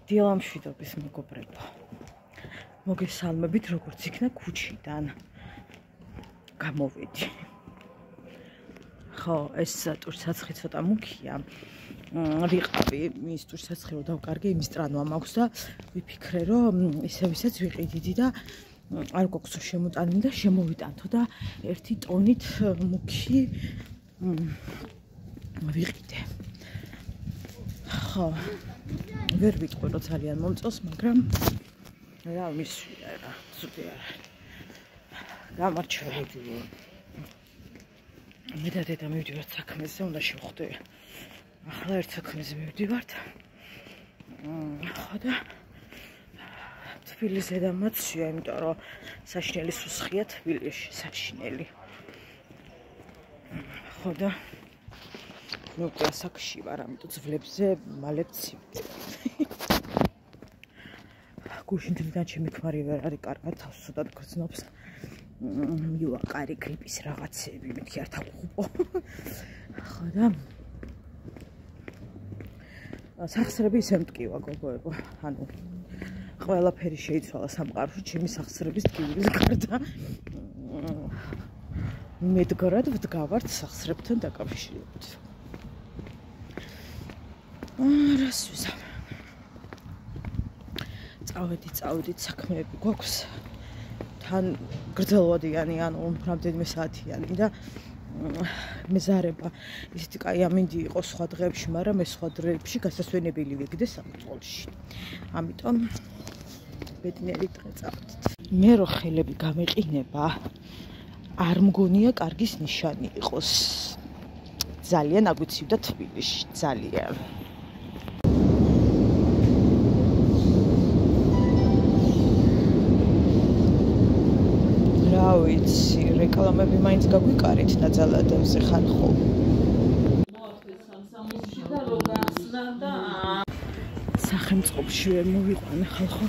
დილამშვიდობის მეგობრებო. მოგესალმებით, როგორც იქნა ქუჩიდან გამოვედი. ხო, ეს ტურცაცხი ცოტა მუქია. ვიყავი მის ტურცაცხი რომ დავკარგე, იმის ტრანვა მაქვს და ვიფიქრე რომ ისევისაც ვიყიდიდი და არ გვაქვს შემოტანილი და შემოვიტანთო და 1 ტონით მუქი ვიყიდე. ხო, ვერ ვიტყვი რომ ძალიან მომწონს, მაგრამ რა მისვია რა, ზუსტი არა. გამარჯვებით. მე და დედა მივდივართ საქმეზე, უნდა შევხვდე. ახლა ერთ საქმეზე მივდივართ. ხო და თბილისზე და მაცვია, იმიტომ რომ საშინელი სუსხია თბილისში, საშინელი. ხო და მე უკვე ასაკში ვარ, ამიტომ ძვლებზე მალე ცივდება. გუშინ დღიდან ჩემი ქმარი ვერ არის კარგად, თავს ცოტა გრძნობს. მივაყარი გრიპის რაღაცები, მეთქი არ თავღუპო. ხო და სახსრები ისე მტკივა გოგოებო, ანუ ყველაფერი შეიცვალა სამყაროში ჩემი სახსრების ტკივილის გარდა. მედგრად ვდგავართ სახსრებთან დაკავშირებით. რას ვიზამ? წავედით საქმეები გვაქვს. თან გრძელვადიანი, ანუ რამდენიმე საათიანი და მეზარება ისეთი კაი ამინდი იყო სხვა დღეებში, მაგრამ ეს სხვა დღეებში გასასვენებელი ვიგდე სამწყოლში. ამიტომ ბედნიერი დღე წავედით. მე რო ხელები გამეყინება, არ მგონია კარგის ნიშანი იყოს. ძალიან აგვიცივდა თბილისში, ძალიან. რა ვიცი, რეკლამები მაინც გაგვიკარით ნაძალადევზე ხან ხო? სახელმწიფოში ვერ მოვიყვანე ხალხო.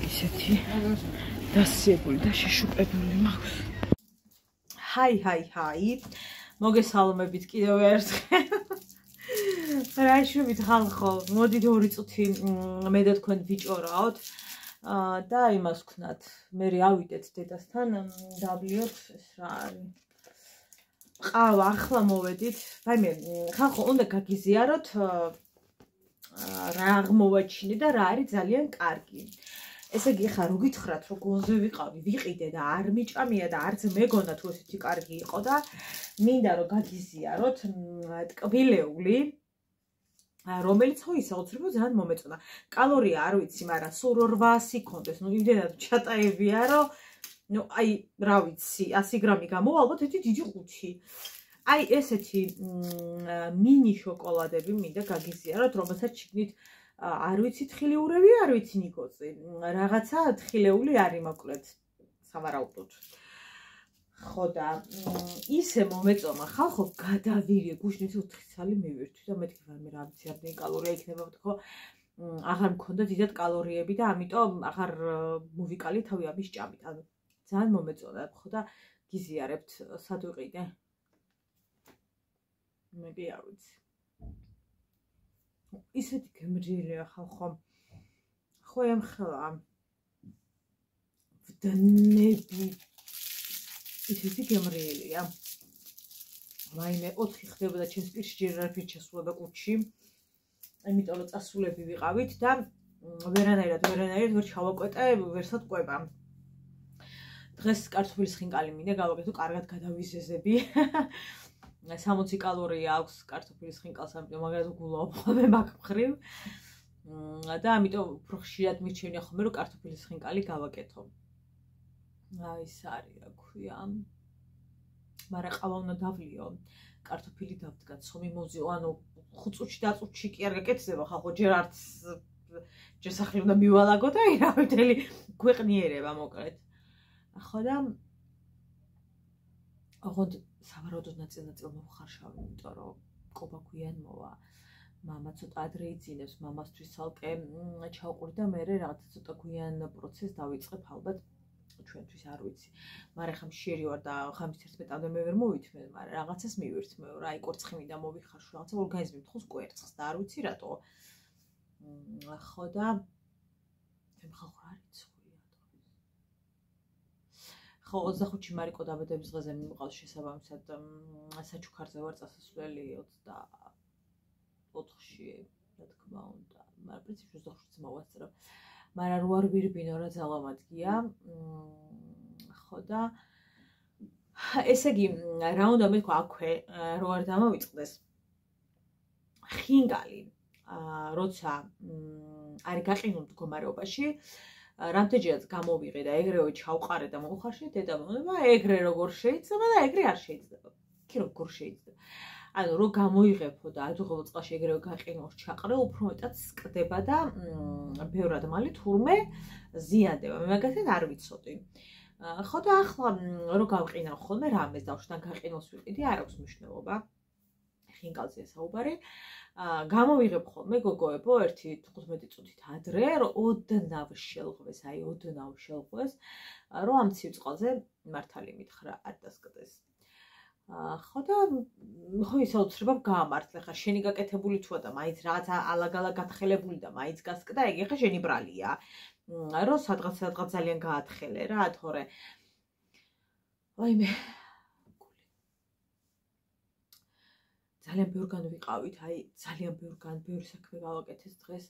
ისეთი დასიებული და შეშუპებული მაქვს. ჰაი. მოგესალმებით კიდევ ერთხელ. რა შევით ხალხო, მოდით 2 წუთი მე და თქვენ ვიჭორაოთ. და იმას ვქნათ, მე ავიდეთ დედასთან, დავლიოთ ეს რა არის. ყავა ახლა მოვედით. ვაიმე, ხალხო, უნდა გაგიზიაროთ რა აღმოვაჩინე და რა არის ძალიან კარგი. ესე იგი, ხა რო გითხრათ, რომ გონზე ვიყავი, ვიყიდე და არ მიჭამია და არც მეგონა თუ ესეთი კარგი იყო და მინდა რომ გაგიზიაროთ ტკბილეული, რომელიც ხო ისა უცებ ძალიან მომეწონა. კალორია არ ვიცი, მაგრამ სულ 800 კონდეს. ნუ იმდენად ჩატაებია, რომ ნუ აი, რა ვიცი, 100 გრამი გამოვა, ალბათ ერთი დიდი ყუთი. აი, ესეთი მინი შოკოლადები მინდა გაგიზიაროთ, რომელსაც შიგნით არ ვიცი თხილეურები, არ ვიცი ნიკოზი. რაღაცა თხილეული არის მოკლედ, სავარაუდოდ. ხო და ისე მომეწონა ხალხო, გადავირე გუშინ 4 წელი მივირთვი და მეთქი ვარ რა ვიცი რამდენი კალორია იქნება, თქო აღარ მქონდა დიდად კალორიები და ამიტომ აღარ მოვიკალი თავი ამის ჭამით. ანუ ძალიან მომეწონა, ხო და გიზიარებთ სად ვიყიდე? მე კი არ ვიცი. ისეთი გემრიელია ხალხო. ხო ემხელა ვდნები ისეთი გემრიელია. ვაიმე 4 ხდებოდა ჩემს პირში ჯერ არაფერ ჩასულა კუჩი. იმიტომ რომ წასულები ვიყავით და ვერანაირად ვერ ჩავაკვეტე, ვერსად ყვება. დღეს კარტოფილის ხინკალი მინდა გავაკეთო, კარგად გადავიზეზები. 60 კალორია აქვს კარტოფილის ხინკალს, ამიტომ მაგაზე გულავ ხოლმე მაგ მხრივ. და ამიტომ უფრო ხშირად მირჩენია ხოლმე რომ კარტოფილის ხინკალი გავაკეთო. აი ეს არის რა ქვია. მაგრამ ყავა უნდა დავლიო, კარტოფილი დავდგა, ცომი მოვზიო, ანუ 5 წუთში და წუთში კი არ გაკეთდება ხალხო, ჯერ არც ჯესახლი უნდა მივალაგო და რა მთელი გვეყნიერება მოკლედ. ხო და ოღონდ სავარაუდოდ ნაწილ მოვხარშავ, იმიტომ რომ ყობა გვიან მოვა. მამა ცოტა ადრე იძინებს, მამასთვის ცალკე ჩავყური და მე რაღაცა ცოტა გვიან პროცესს დავიწყებ ალბათ. ჩვენთვის არ ვიცი. მაგრამ ხა მშიერი ვარ და ხამის 11-მდე მე ვერ მოვითმე, მაგრამ რაღაცას მივირთმევ რა, აი კორცხი მინდა მოვიხარშო, რაღაცა ორგანიზმი მთხოს კვერცხს და არ ვიცი რატო. ხო და მე ხალხ რა რიცხვია ხო 25-ში მარიკო დაბადების დღეზე მიმყავს შესაბამისად საჩუქარზე ვარ წასასვლელი 24-ში რა თქმა უნდა მაგრამ პრინციპში 25-ში მოვასწრო მაგრამ რო არ ვირბინო რა ძალამადგია ხო და ესე იგი რა უნდა მეთქვა აქვე რო არ დამოვიწყდეს ხინგალი როცა არის გაყინულ მდგომარეობაში რამდენჯერაც გამოვიღე და ეგრევე ჩავყარე და მოუხარშე დედა მომება ეგრე როგორ შეიძლება და ეგრე არ შეიძლება კი როგორ შეიძლება ანუ რო გამოიღებო და აძუღებო წყალში ეგრევე გაყინულს ჩაყრე უფრო მეტად სკდება და ბევრად მალე თურმე ზიანდება მე მაგათად არ ვიცოდი ხო და ახლა რო გავყინავ ხოლმე რამეს დავშთან გაყინულს ვიყიდი არ აქვს მნიშვნელობა ხინგალზე საუბარი გამოვიღებ ხოლმე გოგოებო 1-15 წუთით ადრე რომ ოდნავ შელღვეს აი ოდნავ შელღვეს რომ ამ ცივ წყალზე მართალი მითხრა არ დასკდეს ხო და ხო ის აუცილებლად გაამართლე ხა შენი გაკეთებული თუა და მაინც რაღაც ალაგ-ალაგ გათხელებული და მაინც გასკდა ეგ ხა შენი ბრალია რომ სადღაც ძალიან გაათხელე რა თორე ვაიმე ძალიან ბევრგან ვიყავით აი ძალიან ბევრი საქმე გავაკეთეს დღეს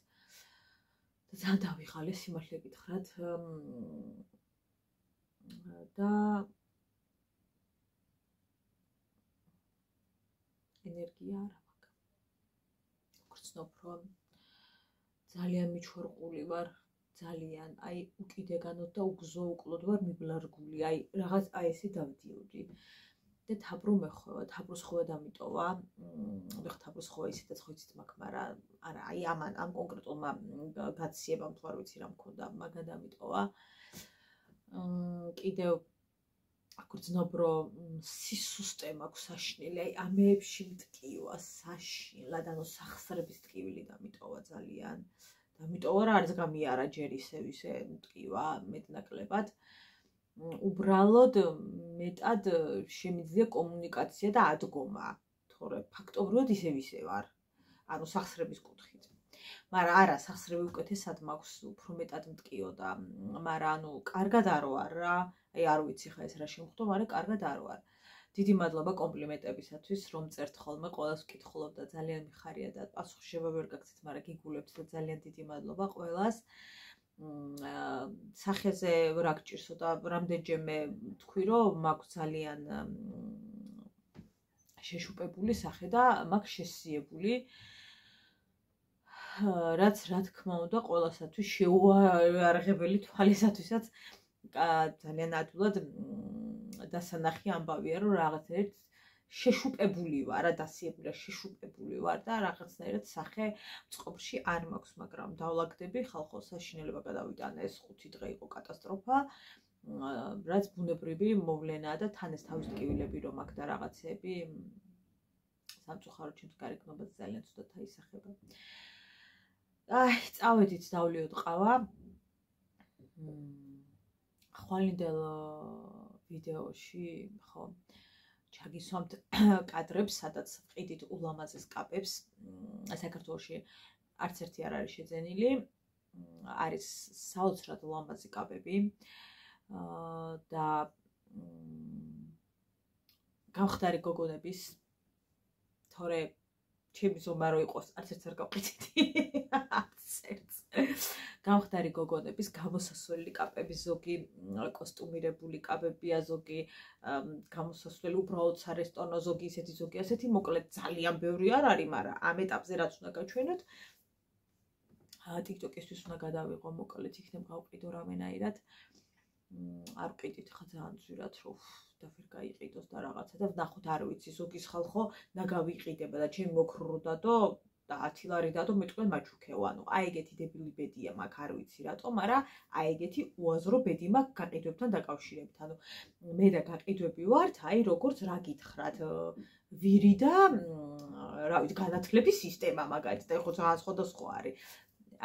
და ძალიან დავიღალე სიმართლე გითხრათ და ენერგია არა მაქვს. გრძნობ რომ ძალიან მიჩვერყული ვარ, ძალიან აი უკიდეგანოდ და უგზო უკლოდ ვარ მიბრალგული, აი რაღაც აი ესე დავდიოდი. და თაბრო მეხვევა, თაბროს ხოვა დამიტოვა. მე თაბროს ხოვა ისედაც ხო იცით მაქვს, მაგრამ არა, აი ამ კონკრეტულმა გაციებამ თუ არ ვიცი რა მქონდა, მაგა დამიტოვა. კიდევ გრძნობ რომ სისუსტე მაქვს საშინელი, აი ამეებში მტკივა საშინლად, ანუ სახსრების ტკივილი დამიტოვა ძალიან. დამიტოვა რა არის გამიარა ჯერ ისე მტკივა მეტნაკლებად. უბრალოდ მეტად შემიძლია კომუნიკაცია და ადგომა, თორე ფაქტობრივად ისე ვარ, ანუ სახსრების კუთხით. მაგრამ არა, სახსრები უკეთესად მაქვს, უფრო მეტად მტკიოდა, მაგრამ ანუ კარგად არ ვარ რა, აი არ ვიცი ხა ეს რა შემხდო, მაგრამ კარგად არ ვარ. დიდი მადლობა კომპლიმენტებისათვის, რომ წერთ ხოლმე, ყველას ვკითხულობ და ძალიან მიხარია და პასუხშება ვერ გაგცეთ, მაგრამ გიგულებთ და ძალიან დიდი მადლობა ყველას. სახეზე რა გჭირსო და რამდენჯერმე თქვი რომ მაქვს ძალიან შეშუპებული სახე და მაქვს შესიებული რაც რა თქმა უნდა ყველასათვის შეუარაღებელი თვალისათვისაც ძალიან ადვილად დასანახი ამბავია რომ რაღაცნაირად შეშუპებული ვარ, დასიებული შეშუპებული ვარ და რაღაცნაირად სახე წყობში არ მაქვს, მაგრამ დავლაგდები ხალხო საშინელება გადავიტანე ეს 5 დღე იყო კატასტროფა, რაც ბუნებრივი მოვლენაა და თან ეს თავის ტკივილები რომ აქ და რაღაცები სამწუხაროდ ჩემს გარეგნობაზე ძალიან ცუდად აისახება. აი, წავედით დავლიოთ ყავა. ხვალინდელ ვიდეოში, ხო ჩაგისვამთ კადრებს, სადაც ვყიდით ულამაზეს კაპებს. საქართველოში არც ერთი არ არის შეძენილი. არის საოცრად ულამაზი კაპები. და გავხდარი გოგონების, თორე ჩემი ზომა რო იყოს, არც ერთს არ გავყიდეთი. გავხდარი გოგონების გამოსასვლელი კაპები, ზოგი კოსტუმირებული კაპებია, ზოგი გამოსასვლელი უბრალოდ სარესტორნო, ზოგი ისეთი, ზოგი ასეთი, მოკლედ ძალიან ბევრი არ არის, მაგრამ ამ ეტაპზე რაც უნდა გაჩვენოთ, TikTok-ისთვის უნდა გადავიღო, მოკლედ იქნებ გავყიდო რამენაირად. არ ვყიდით ხა ძალიან ძვირად, რომ და ვერ გაიყიდოს და რაღაცა და ვნახოთ, არ ვიცი, ზოგის ხალხო ნაგავიყიდება და ჩემი მოქრურდა და 10 ლარი დადო, მეტყვი მაჩუქეო, ანუ აი ეგეთი დებილი ბედია მაქვს, არ ვიცი რატო, მაგრამ აი ეგეთი უაზრო ბედი მაქვს გაყიდვებთან დაკავშირებით. ანუ მე და გაყიდვები ვართ, აი როგორც რა გითხრათ, ვირი და რა ვიცი, განათლების სისტემა მაგალითად, ხო ძალიან სხვადასხვა არის.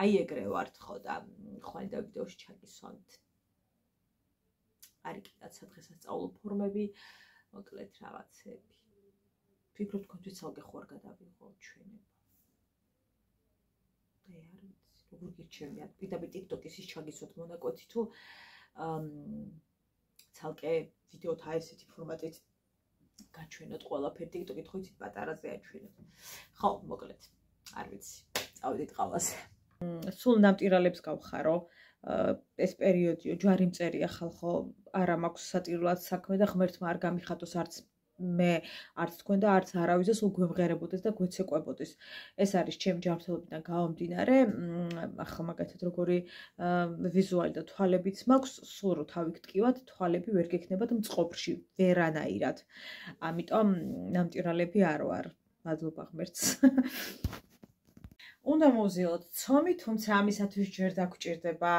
აი ეგრე ვართ ხო და ხვალინდა ვიდეოში ჩაგისვამთ. არის კიდაცა დღესასწაულო ფორმები, მოკლედ რაღაცები. ფიქრობ თქვენთვის ალგე ხო არ გადავიღო ჩვენება. როგორ გირჩევიან პირდაპირ TikTok-ის ის ჩაგისვათ მონაკვეთი თუ ცალკე ვიდეოთა ესეთი ფორმატით გაჩვენოთ ყველაფერი TikTok-ით ხო იცით პატარაზე აჩვენოთ. ხო, მოკლედ, არ ვიცი. წავიდით ყავაზე. სულ ნამტირალებს გავხარო. ეს პერიოდიო ჯვარი მწერია ხალხო, არა მაქვს სატირულად საქმე და ღმერთმა არ გამიხატოს არც მე, არც თქვენ და არც არავის სულ გვემღერებოდეს და გვეცეკვებოდეს. ეს არის ჩემი ჯანმრთელობიდან გამომდინარე, ახლა მაგათად როგორი ვიზუალი და თვალებიც მაქვს, სულ რო თავი გტკივათ, თვალები ვერ გექნებათ მწყობრში, ვერანაირად. ამიტომ ნამტირალები არ ვარ. მადლობა ღმერთს. უნდა მოვზიოთ ცომი, თუმცა ამისათვის ჯერ დაგვჭირდება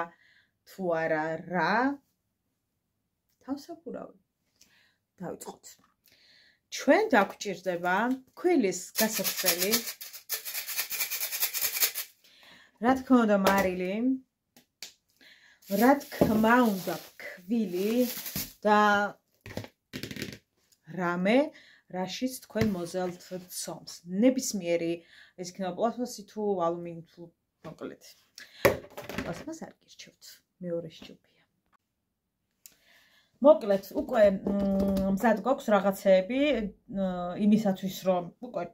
თუ არა რა? თავსაბურავი. დავიწყოთ. ჩვენ დაგვჭირდება ქვილის გასაცვლელი. რა თქმა უნდა მარილი. რა თქმა უნდა ქვილი და რამე რაშიც თქვენ მოზელთ ცომს. ნებისმიერი ეს იქნება პლასმასი თუ ალუმინი თუ მოკლედ. პლასმას არ გირჩევთ. მეორე სჯობია. მოკლედ, უკვე მზად გვაქვს რაღაცეები იმისათვის რომ უკვე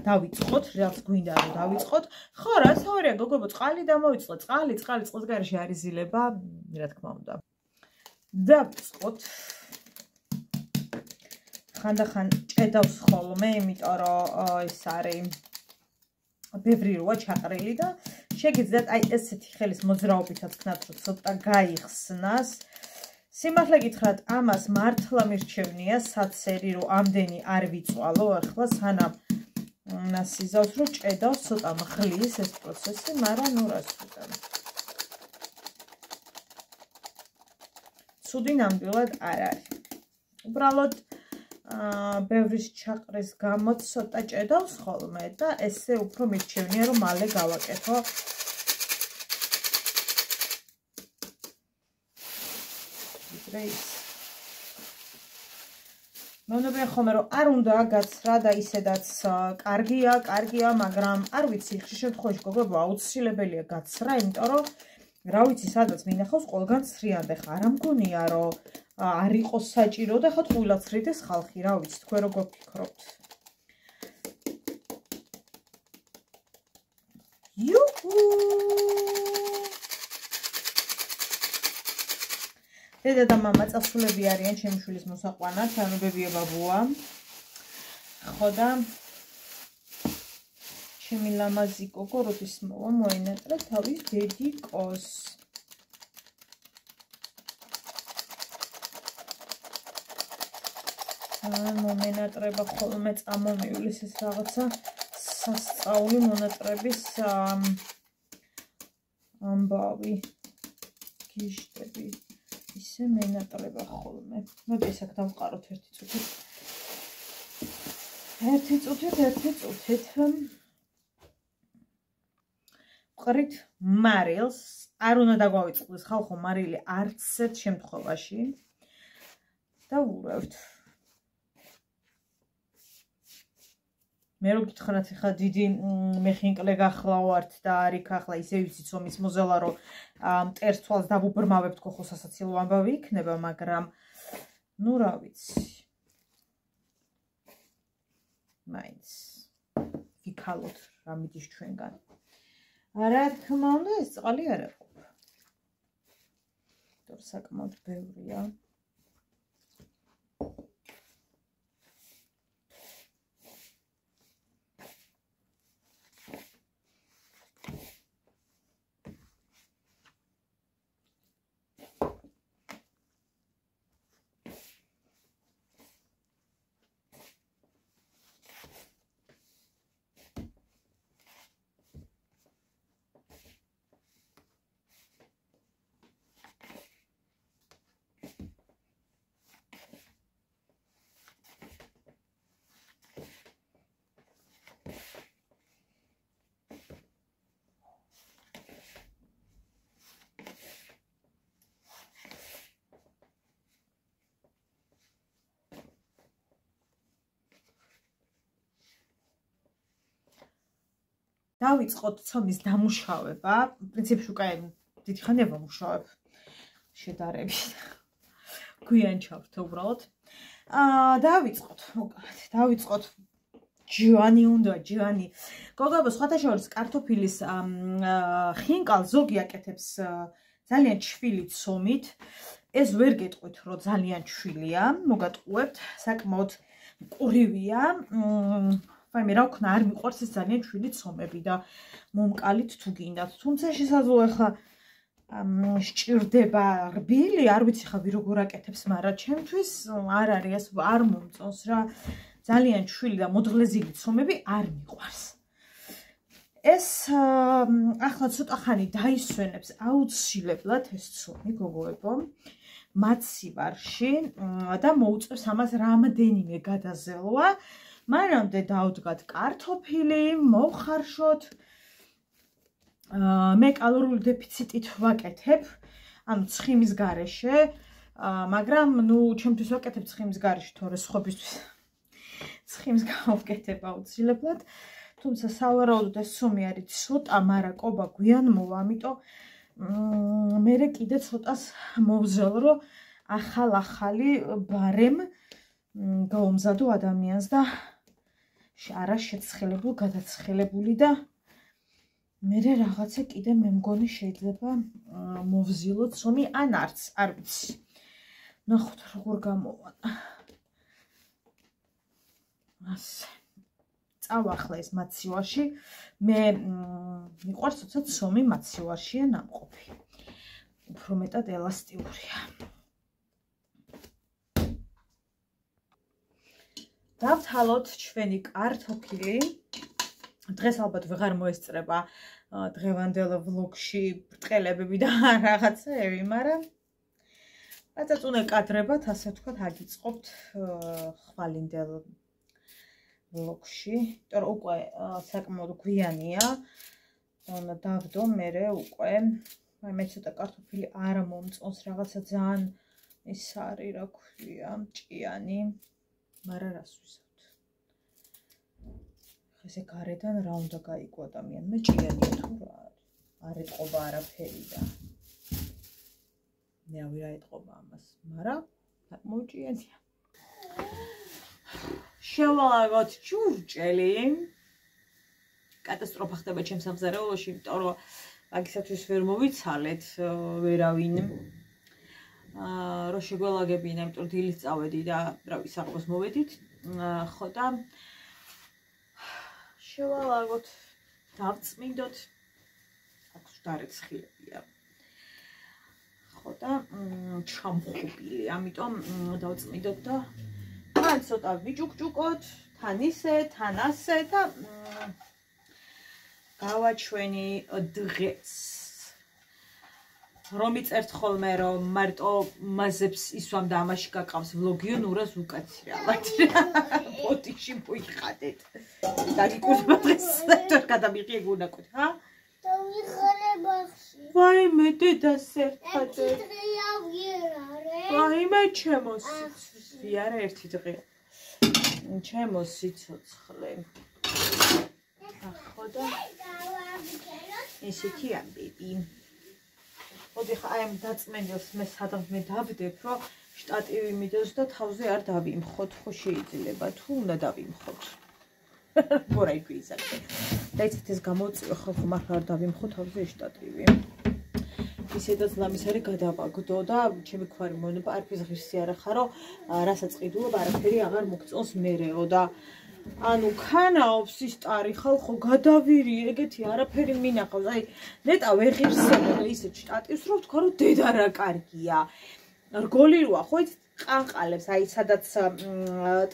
დავიწყოთ, რაც გვინდა რომ დავიწყოთ. ხო, რა საوارია გოგებო, წყალი დამოვიწყოთ. წყლის გარეშე არის ზილება, რა თქმა უნდა. დავიწყოთ. ხანდახან ჭედავს ხოლმე, იმიტომ რომ ეს არის ბევრი როა ჩაყრილი და შეგიძლიათ აი ესეთი ხელის მოძრაობითაც ქნათ, რომ ცოტა გაიხსნას. სიმართლე გითხრათ, ამას მართლა მირჩევნია საცერი, რომ ამდენი არ ვიწვალო ახლა, სანამ ნასიზავს, რომ ჭედავს, ცოტა მხლის ეს პროცესი, მაგრამ ნუ რას ვიტან. ცუდი ნამდვილად არ არის. უბრალოდ ბევრის ჩაყრის გამო ცოტა ჭედავს ხოლმე და ესე უფრო მირჩევნია, რომ მალე გავაკეთო. მომნებიან ხოლმე რომ არ უნდა გაცრა და ისედაც კარგია, მაგრამ არ ვიცი, ხშირ შემთხვევაში გოგებო აუცილებელია გაცრა, იმიტომ რომ რა ვიცი, სადაც მინახავს ყველგან ცრიან და ხა არ მგონია რომ არ იყოს საჭირო და ხა თუილად ცრიდეს ხალხი, რა ვიცი, თქვენ როგორ ფიქრობთ? დედა და მამა წასულები არიან ჩემი შვილის მოსაყვანად, ანუ ბებია ბაბუა. ხო და ჩემი ლამაზი გოგო როდის მოვა მოენატრა თავის დედიკოს. მომენატრება ხოლმე წამომივლის ეს რაღაცა სასწაული მონატრების ამბავი გიშტები. ისე მენატრება ხოლმე. მოდი ეს აქ დავყაროთ ერთი წუთით. ვყრით მარილს. არ უნდა დაგვავიწყდეს ხალხო მარილი არც ერთ შემთხვევაში. და ვურავთ. მე რო გითხრათ ხა დიდი მეხინკლე გახლავართ და არიქ ახლა ისე ვიცი ცომის მოზელა რომ მტერს თვალს დავუბრმავებთ ხო სასაცილო ამბავი იქნება, მაგრამ ნუ რა ვიცი. მაინც ვიქალოთ რა მიდის ჩვენგან. რა თქმა უნდა ეს წყალი არ აყოფ. თორ საკმაოდ ბევრია. დავიწყოთ ცომის დამუშავება. პრინციპში უკვე დიდი ხანია ვამუშავებ შედარებით. გვიან ჩავთო უბრალოდ. დავიწყოთ ჯვანი უნდა ჯვანი. გოგოებო, სხვათა შორის კარტოფილის ხინკალს ზოგი აკეთებს ძალიან ჩვილი ცომით. ეს ვერ გეტყვით, რომ ძალიან ჩვილია, მოგატყუებთ, საკმაოდ მყრივია. მე რა ვქნა, არ მიყვარს ეს ძალიან ჩვილი ცომები და მომკალით თუ გინდათ. თუმცა შესაძლოა ხა სჭირდება რბილი, არ ვიცი ხა როგორ აკეთებს, მაგრამ ჩემთვის არ არის, არ მომწონს რა. ძალიან ჩვილი და მოძღლეზილი ცომები არ მიყვარს. ეს ახლა ცოტა ხანი დაისვენებს აუცილებლად ეს ცომი, გოგოებო, მაცივარში და მოუწევს ამას რამდენიმე გადაზელვა. მანამდე დავდგათ კარტოფილი, მოვხარშოთ. მე კალორიული დეფიციტით ვაკეთებ, ანუ ცხიმის გარეშე, მაგრამ ნუ ჩემთვის ვაკეთებ ცხიმის გარეშე, თორე სხვებისთვის ცხიმს გავკეთებ აუცილებლად. თუმცა სავარაუდოდ ეს ცომი არის ცოტა, მაგრამ ყობა გვიან მოვა, ამიტომ მე კიდე ცოტას მოვზელ, რომ ახალი ბარემ გაუმზადო ადამიანს და არა შეცხელებული, გადაცხელებული და მე რაღაცა კიდე მე მგონი შეიძლება მოვზილო ცომი ან არც, არ ვიცი. ნახოთ როგორ გამოვა. ასე. წავახლა ეს მაცივარში. მე მიყვარს თორე ცომი მაცივარშია ნამყოფი. უფრო მეტად ელასტიურია. დავთვალოთ ჩვენი კარტოფილი. დღეს ალბათ ვეღარ მოესწრება დღევანდელ ვლოგში ბრტყელებები და რაღაცეები, მაგრამ რადგან უნდა კადრებად, ასე ვთქვათ, აგიწყობთ ხვალინდელ ვლოგში, იმიტომ რომ უკვე საკმაოდ გვიანია. უნდა დავდო მერე უკვე. მე ცოტა კარტოფილი არ მომწონს, რაღაცა ძალიან ის არის, რა ქვია, ჭიანი. მაგრამ რას ვიზავთ? ესე გარედან რა უნდა გაიგო ადამიანმა, ჭიანია თუ რა არის. არ ეტყობა არაფერი და მე რა ეტყობა ამას, მაგრამ საკმაოდ ჭიანია. შევალაგოთ ჭურჭელი. კატასტროფა ხდება ჩემს სამზარეულოში, იმიტომ რომ მაგისათვის ვერ მოვიცალეთ ვერავინ. რო შეგველაგებინა, იმიტომ რომ დილით წავედი და რავი საყროს მოვედით. ხო და შევალაგოთ, დავწმინდოთ. აქ დარეცხილებია. ხო და ჩამხუბილი, ამიტომ დავწმინდოთ და თან ცოტა ვიჭუკჭუკოთ, თან ისე, თან ასე და გავაჩვენი დღეს. რომ იწერთ ხოლმე, რომ მარტო მაზებს ისვამ და ამაში გაკავს ვლოგიო, ნურას უკაცრიალად. პოტიში მოიხადეთ. დაგიკურება დღეს, თორ გადამიღი ეგუნაკოთ, ჰა? დავიხარებახში. ვაიმე, დედას ერთად. დღეა ვიერარე. ვაიმე, ჩემო ვიარე ერთი დღე. ჩემო სიცოცხლე. ხო და ისეთი ამბები. მოდი ხა აი ამ დაწმენდელს მე სადღაც მე დავდებ, რომ შტატივი მიდევს და თავზე არ დავიმხოთ, ხო შეიძლება, თუ უნდა დავიმხოთ. გორაი გვიზარდე. დაიცით ეს გამოწვია ხო მართლა არ დავიმხოთ თავზე შტატივი. ისედაც ლამის არის გადავაგდო და ჩემი ქვარი მონება არაფერს ღირსი არ ახარო, რასაც ყიდულობ არაფერი აღარ მოგწონს მერეო და ანუ ქანაობს ის ტარი ხალხო გადავირი ეგეთი არაფერი მინახავს. აი ნეტა ვერ ღირსებოდა ისეთ შტატივს, რომ ვთქვა რომ დედა რა კარგია. რგოლი როა ხო იცით ყანყალებს, აი სადაც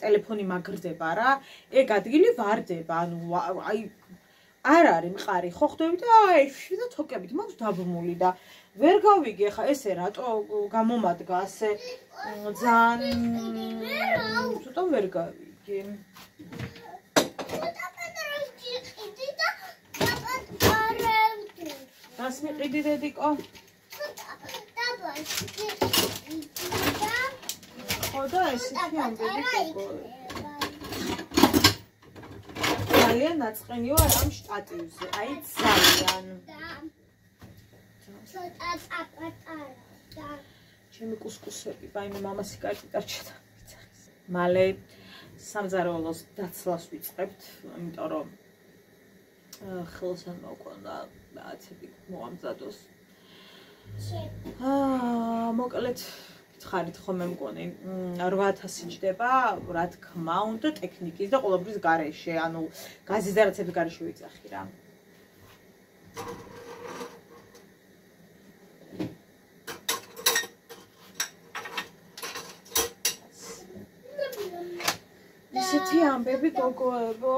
ტელეფონი მაგრდება რა, ეგ ადგილი ვარდება, ანუ აი არ არის მყარი ხო ხდები და აი და თოკებით მაქვს დაბმული და ვერ გავიგე ხა ესე რატო გამომადგა ასე ძალიან ცოტა ვერ გავიგე. რას მიყიდი დედიკო? ხო და ესეთი ამბები გოგო. ძალიან ნაწყენი ვარ ამ შტატივზე. აი ძალიან. ცოტა პატარა. ჩემი კუსკუსები, ბაიმე მამასი კარტი დარჩა. მალე სამზარეულოს დაცლას ვიწყებთ, იმიტომ რომ ხელს არ მოვკვდა რაღაცები მოამზადოს. მოკლედ გითხარით ხოლმე მგონი 8000 ჯდება, რა თქმა უნდა, ტექნიკის და ყოველთვის გარეშე, ანუ გაზის და რაღაცების გარეშე ვიძახი რა. ისეთი ამბები გოგოებო.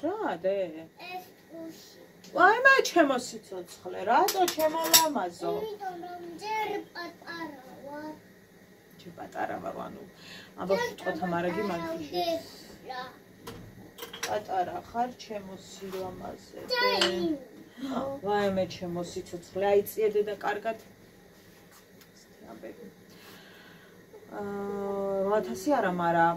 რადე? აი მე ჩემო სიცოცხლე, რატო ჩემო ლამაზო? იმიტომ რომ ჯერ პატარა ვარ. ჯერ პატარა ვარ, ანუ ამბობ თქოთა მარაგი მაგიჟე. პატარა ხარ ჩემო სილამაზე. ვაი მე ჩემო სიცოცხლე, აი წიედე და კარგად. ამბები. 8000 არა, მაგრამ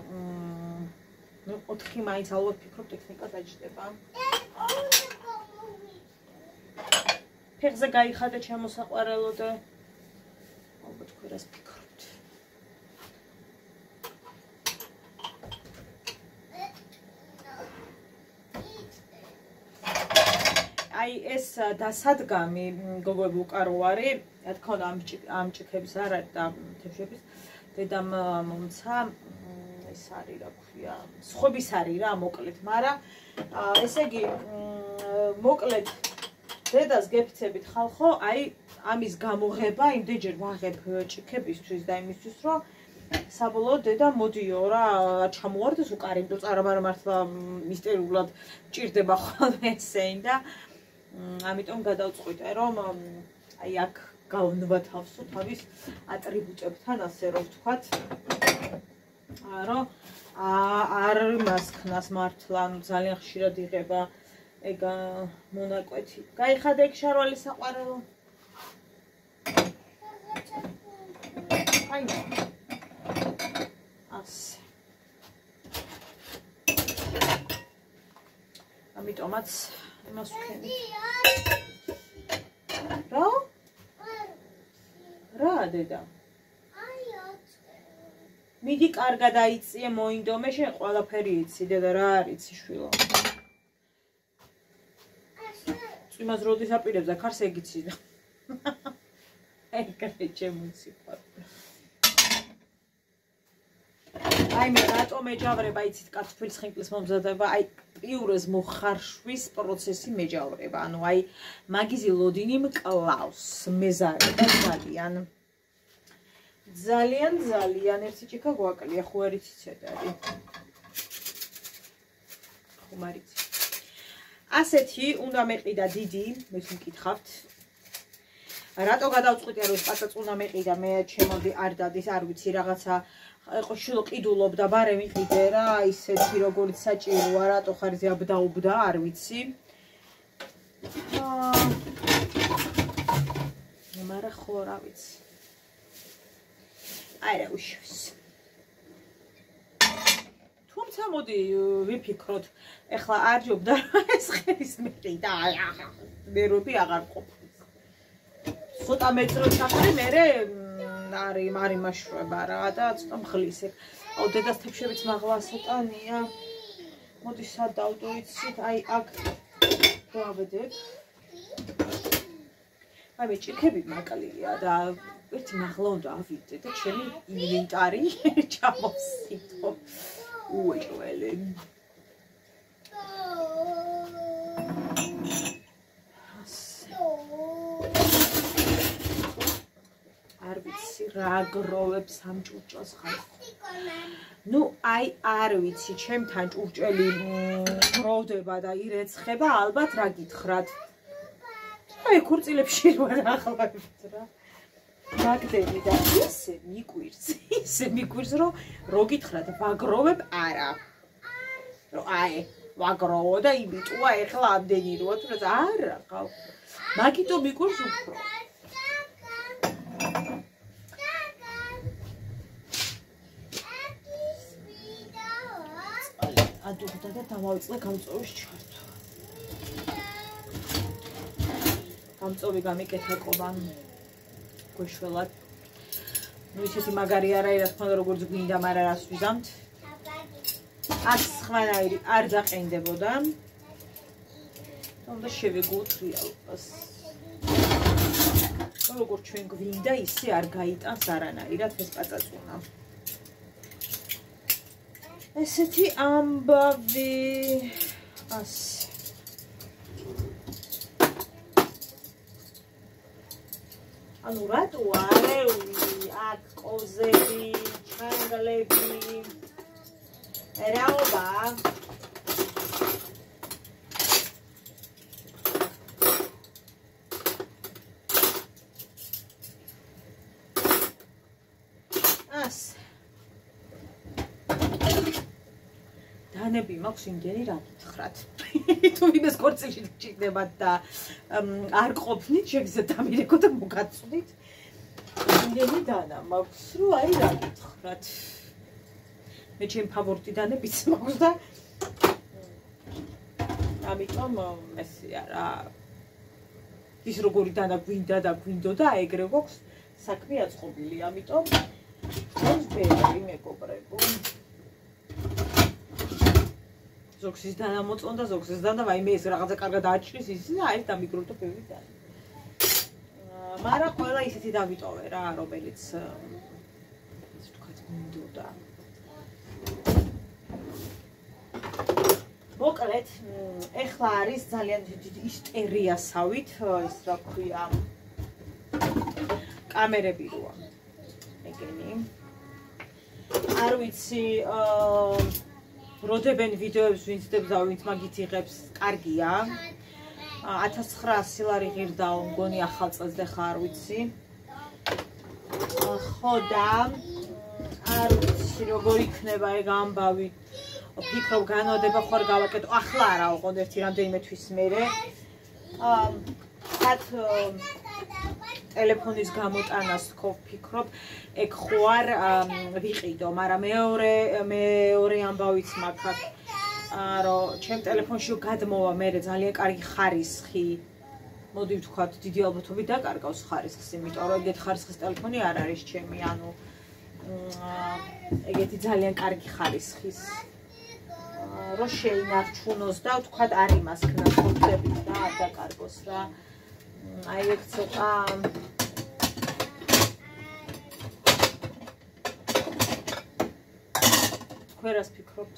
4 მაინც ალბათ ფიქრობ ტექნიკა დაჯდება. ფეხზე გაიხადე ჩემო საყვარელო და ალბათ ქვერას ფიქრობთ. აი ეს დასადგამი გოგოები უკარო არის, რა თქმა უნდა ამ ჭიქების არ არის და თევზების დედამ მომცა ეს არის რა ქვია, სხვების არის რა მოკლედ, მაგრამ ესე იგი მოკლედ დედას გეფიცებით ხალხო, აი ამის გამოღება იმდენჯერ ვაღებ ჭიქებისთვის და იმისთვის რომ საბოლოოდ დედა მოდიო რა ჩამოვარდეს უკარი, იმიტომ წარამარა მართლა მისტერიულად ჭირდება ხოლმე ესეინ და ამიტომ გადავწყვიტე რომ აი აქ გავნვათავსო თავის ატრიბუტებთან, ასე რომ ვთქვათ, რომ არ მასქნას მართლა, ანუ ძალიან ხშირად იღება ეგ მონაკვეთი. გაიხადე ეგ შარვალი საყვარელო. აი ასე. ამიტომაც იმას ვქენი. რა? რა დედა? მიდი კარგად აიწიე მოინდომე, შენ ყველაფერი იცი, დედა რა არის შვილო? იმას როდის აპირებს აქ არს ეგიცი და. ეგრე ჩემუციფა. აი მე რატომ მეჯავრება იცით კარტოფილის ხინკლის მომზადება, აი პიურეს მოხარშვის პროცესი მეჯავრება, ანუ აი მაგიზი ლოდინი მკლავს, მეზარება ძალიან ერთი ჭიქა გვაკლია, ხო არ იცი ცედარი. ხომ არ იცი. ასეთი უნდა მეყიდა დიდი, მე ვკითხავთ. რატო გადავწყვიტე რომ პატაც უნდა მეყიდა, მე ჩემოდი არ დადის, არ ვიცი რაღაცა იყო შილო ყიდულობდა, ბარე მიყიდე რა, ისეთი როგორც საჭიროა, რატო ხარ ზაბდაუბდა, არ ვიცი. მაგრამ ხო რა ვიცი. აი რა უშვის. თუმცა მოდი ვიფიქროთ, ეხლა არ ჯობდა ეს ხერის მეყიდა, მერობი აღარ ყოფნის. ცოტა მეტრო ჩახრი მერე არის მარიმაშვება რა და ცოტა მხლის ეგ. აუ დედას თებშებიც მაღლა სატანია. მოდი სად დავდო იცით, აი აქ დავედებ. აი მე ჭიქები მაკლია და ერთი მაღლა უნდა ავიდე და ჩემი ინვენტარი ჩამოვსიტო. უეჭველი. არ ვიცი რა გროვებს ამ ჭურჭელს ხალხო. ნუ აი არ ვიცი, ჩემთან ჭურჭელი გროვდება და ირეცხება, ალბათ რა გითხრათ. აი ქურწილებში ვარ ახლავთ რა. მაგდენი და ისე მიკვირს, რომ რო გითხრათ ვაგროვებ არა. რომ აი ვაგროვო და იმიტოა ეხლა ამდენი როა თუ რა არა ხალხო. მაგიტო მიკვირს უფრო. დავდუღდა და დავავიწყე გამწვევის ჩართვა. გამწვევი გამიკეთა ყობა გვეშველად. ნუ ისეთი მაგარი არა, რა თქმა უნდა, როგორც გვინდა, მაგრამ რას ვიზამთ. აქ სხვანაირი არ დაყენდებოდა. უნდა შევეგუწვიალოს. როგორც ჩვენ გვინდა, ისე არ გაიტანს არანაირად ეს პაწაწუნა. ესეთი ამბავი ასე. ანუ რატო არეული აქ ყოზები, ჩანგლები რაობა დანები მაქვს იმდენი რა გითხრათ. თუ ვინმეს ქორწილში გჭირდებათ და არ ყოფნით, შეგიძლიათ ამირეკო და მოგაწვდით. იმდენი დანა მაქვს, რომ აი რა გითხრათ. მე ჩემი ფავორიტი დანებიც მაქვს და ამიტომ ესია რა. ის როგორი დანა გვინდა და გვინდოდა, ეგრე გვაქვს საქმე აწყობილი, ამიტომ ეს ბევრი მეგობრებო. ზოგს ის დანა მოწონდა, ზოგს ეს დანა, ვაიმე ეს რაღაცა კარგად აჩვრის ის და აი დამიგროვდა ბევრი დანა. მაგრამ ყველა ისეთი დავიტოვე რა, რომელიც ისე თქვა მინდოდა. მოკლედ, ეხლა არის ძალიან დიდი ისტორიასავით, ის რა ქვია, კამერები როა. ეგენი. არ ვიცი, როდებენ ვიდეოებს ვინც დებს და ვინც მაგით იღებს, კარგია. 1900 ლარი ღირდაო, მგონი ახალ წელს და ხარ ვიცი. ხო და არ ვიცი როგორ იქნება ეგ ამბავი. ვფიქრობ განვადება ხარ გავაკეთო. ახლა არა, ოღონდ ერთი რამდენიმე თვის მერე. სად ტელეფონის გამოტანას თქო ვფიქრობ, ეგ ხო არ ვიყიდო, მაგრამ მეორე ამბავიც მაქვს, რომ ჩემ ტელეფონში გადმოვა მე ძალიან კარგი ხარისხი. მოდი ვთქვათ, დიდი ალბათობით დაკარგავს ხარისხს, იმიტომ რომ ეგეთი ხარისხის ტელეფონი არ არის ჩემი, ანუ ეგეთი ძალიან კარგი ხარისხის. რომ შეინარჩუნოს და ვთქვათ არ იმასქნას ხოთებით და არ დაკარგოს რა. აი ეგ ცოტა თქვენას ფიქრობთ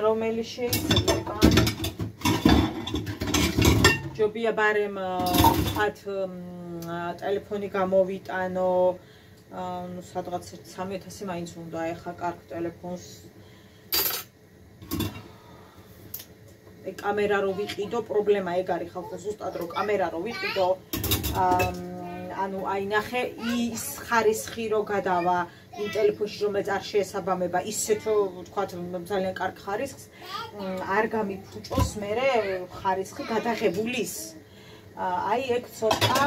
რომელი შეიძლება ჯობია ბარემ ვთქვათ ტელეფონი გამოვიტანო ну სადღაც 3000 მაინც უნდა ეხა კარგ ტელეფონს ეგ კამერა რო ვიყიდო პრობლემა ეგ არის ხალხო ზუსტად რო კამერა რო ვიყიდო ანუ აი ნახე ის ხარისხი რო გადავა იმ ტელეფონში რომელიც არ შეესაბამება ისეთ ვთქვათ ძალიან კარგ ხარისხს არ გამიფუჭოს მერე ხარისხი გადაღებულის აი ეგ ცოტა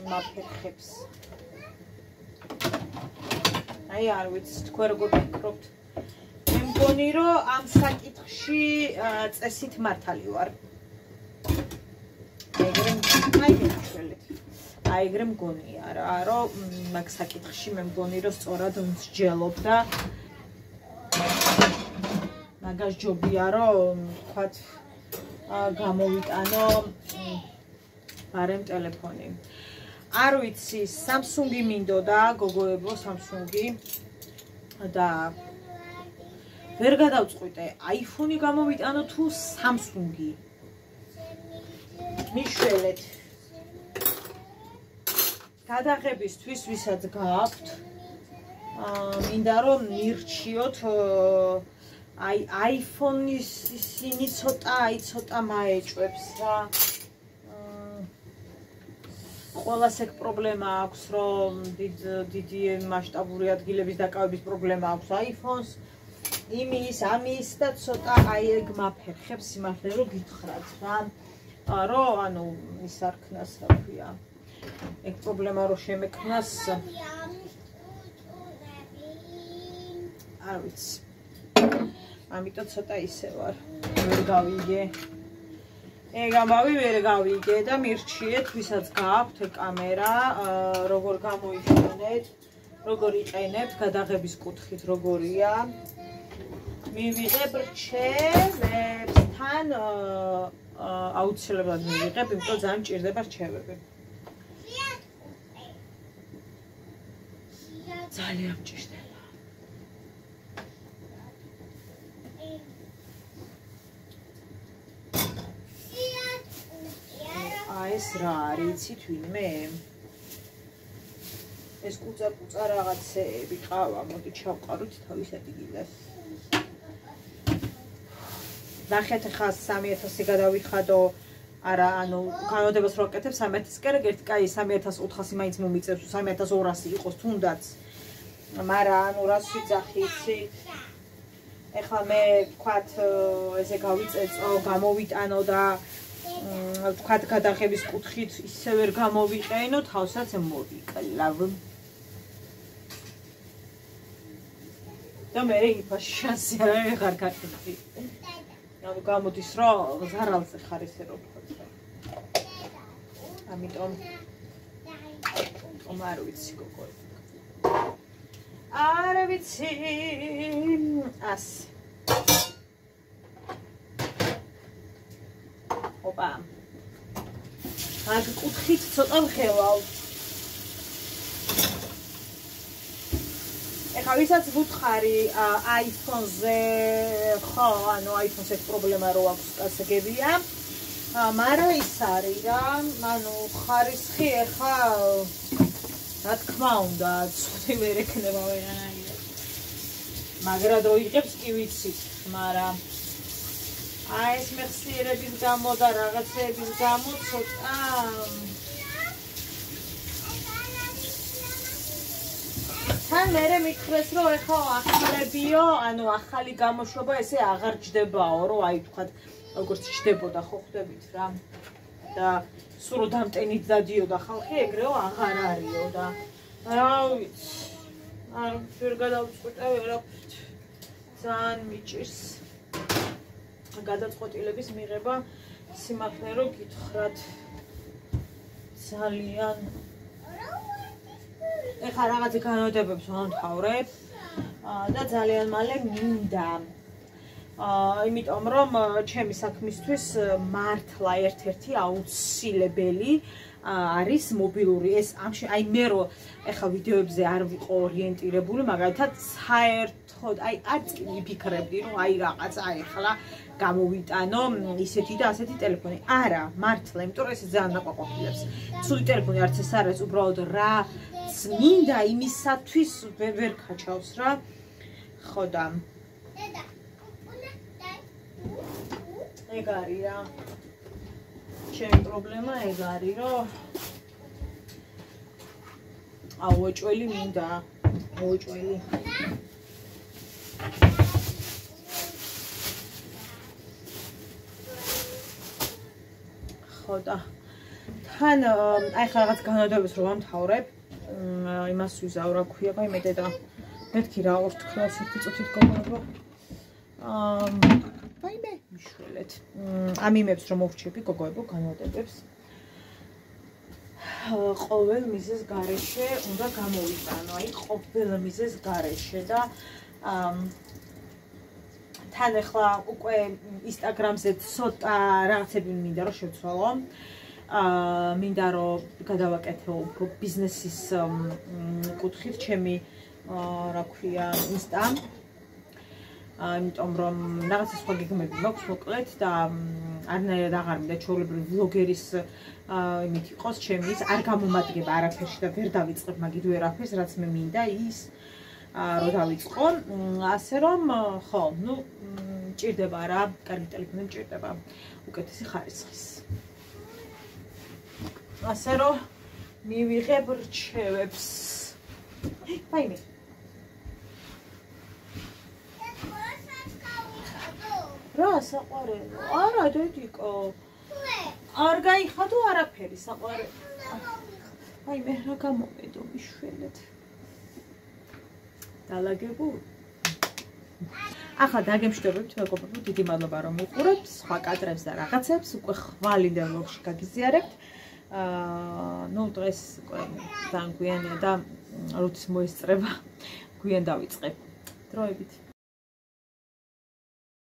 მაფერხებს აი არ ვიცი თქვენ როგორ ფიქრობთ მე მგონი რომ ამ საკითხში წესით მართალი ვარ აი ეგრე მგონია რა რომ მაგ საკითხში მე მგონი რომ სწორად მსჯელობ და მაგას ჯობია რომ ვთქვათ გამოვიტანო ბარემ ტელეფონი არ ვიცი Samsung-ი მინდოდა გოგოებო Samsung-ი და ვერ გადავწყვიტე iPhone-ი გამოვიტანო თუ Samsung-ი მიშველეთ გადაღებისთვის ვისაც გააქვთ მინდა რომ მირჩიოთ აი iPhone-ის ისინი ცოტა მაეჭვებს რა ყველას ეგ პრობლემა აქვს რომ დიდი მასშტაბური ადგილების დაკავების პრობლემა აქვს iPhone-ს იმის ამის და ცოტა აი ეგ მაფერხებს სიმართლე რომ გითხრათ რა რომ ანუ ის არ ქნას რა ქვია ეგ პრობლემა რომ შემექნას არ ვიცი. ამიტომ ცოტა ისე ვარ. ვერ გავიგე. ეგ ამავე ვერ გავიგე და მირჩიეთ, ვისაც გააქვთ კამერა, როგორ გამოიყენეთ, როგორ იყენებთ, გადაღების კუთხით როგორია. მივიღებ რჩევებს, თან აუცილებლად მივიღებ, იმიტომ ძალიან მჭირდება რჩევები. ძალიან მჭირდება. ეს რა არის, იცით ვინმე? ეს კუცა რაღაცეები ყავა, მოდი ჩავყაროთ თავის ადგილას. ნახეთ ახლა 3000-ი გადავიხადო, არა, ანუ განოდებას რო ვაკეთებ 3000-ს კერგ ერთი კაი 3400-ი მაინც მომიწევს, 3200 იყოს თუნდაც. მაგრამ ანუ რას ვიძახი, იცი? ახლა მე ვთქვათ, ესე გავიწეწო, გამოვიტანო და ვთქვათ გადაღების კუთხით ისე ვერ გამოვიყენო, თავსაც მოვიკლავ. და მე იფაში შანსი არ ვიღარ გაკეთდი. ანუ გამოდის რომ ზარალზე ხარ ესე რომ ვთქვათ. ამიტომ არ ვიცი გოგო. არ ვიცი. ასე. ოპა. აქ კუთხით ცოტა ვხელავ. ეხლა ვისაც ვუთხარი iPhone-ზე, ხო, ანუ iPhone-ზე პრობლემა რო აქვს კასგებია. მაგრამ ის არის რა, ანუ ხარისხი ეხლა რა თქმა უნდა, ცუდი ვერ ექნება ვერანაირად. მაგრამ რო იღებს კი ვიცით, მაგრამ ეს მეხსიერების გამო და რაღაცების გამო ცოტა თან მერე მითხრეს რომ ეხლა ახლებიო, ანუ ახალი გამოშვება ესე აღარ ჯდებაო, რომ აი თქვათ როგორც ჯდებოდა ხო ხვდებით რა. და სულ რომ დამტენით დადიოდა ხალხი, ეგრეო აღარ არისო და რა ვიცი. არ ვერ გადავწყვიტე ვერაფრით. ძალიან მიჭირს. გადაწყვეტილების მიღება სიმართლე რომ გითხრათ ძალიან ეხლა რაღაცა განმარტებებს ვამთავრებ და ძალიან მალე მინდა იმიტომ რომ ჩემი საქმისთვის მართლა ერთ-ერთი აუცილებელი არის მობილური ეს ამში აი მე რო ეხლა ვიდეოებზე არ ვიყო ორიენტირებული მაგალითად საერთოდ აი არც კი ვიფიქრებდი რომ აი რაღაცა ეხლა გამოვიტანო ისეთი და ასეთი ტელეფონი არა მართლა იმიტომ რომ ეს ძალიან ნაყოფილებს ცუდი ტელეფონი არც ეს არის უბრალოდ რა მინდა იმისათვის ვერ ქაჩავს რა ხო და ეგ არის რა ჩემი პრობლემა ეგ არის რომ აუოჭველი მინდა აუოჭველი ხო და თან აი ხა რაღაც განმარტებებს რომ ვამთავრებ იმას ვიზავ რა ქვია მე და მეთქი რა ორ თქოს ერთი წუთით გოგონება ვაიმე მიშველეთ ამიმებს რომ მოვჩები გოგოებო განმარტებებს ყოველ მიზეს გარეშე უნდა გამოვიტანო აი ყოველ მიზეს გარეშე და თან ახლა უკვე ინსტაგრამზე ცოტა რაღაცები მინდა რომ შევცვალო მინდა რომ გადავაკეთო უფრო ბიზნესის კუთხით ჩემი რა ქვია ინსტა იმიტომ რომ რაღაცა სხვა გეგმები მაქვს მოკლედ და არნაირად აღარ მინდა ჩვეულებრივი ვლოგერის იმით იყოს ჩემი ის არ გამომადგება არაფერში და ვერ დავიწყებ მაგით ვერაფერს რაც მე მინდა ის რო დავიწყო ასე რომ ხო ნუ მჭირდება რა კარგი ტელეფონი მჭირდება უკეთესი ხარისხის ასე რომ მივიღებ რჩევებს ვაიმე რა საყვარელო არა დედიკო არ გაიხადო არაფერი საყვარელო ვაიმე რა გამომედო მიშველეთ დალაგებულ ახლა დაგემშვიდობებთ მეგობრებო, დიდი მადლობა რომ მიყურებთ, სხვა კადრებს და რაღაცებს უკვე ხვალინდელ ვლოგში გაგიზიარებთ. ნუ დღეს უკვე ძალიან გვიანია და როდის მოესწრება, გვიან დავიწყებ. დროებით.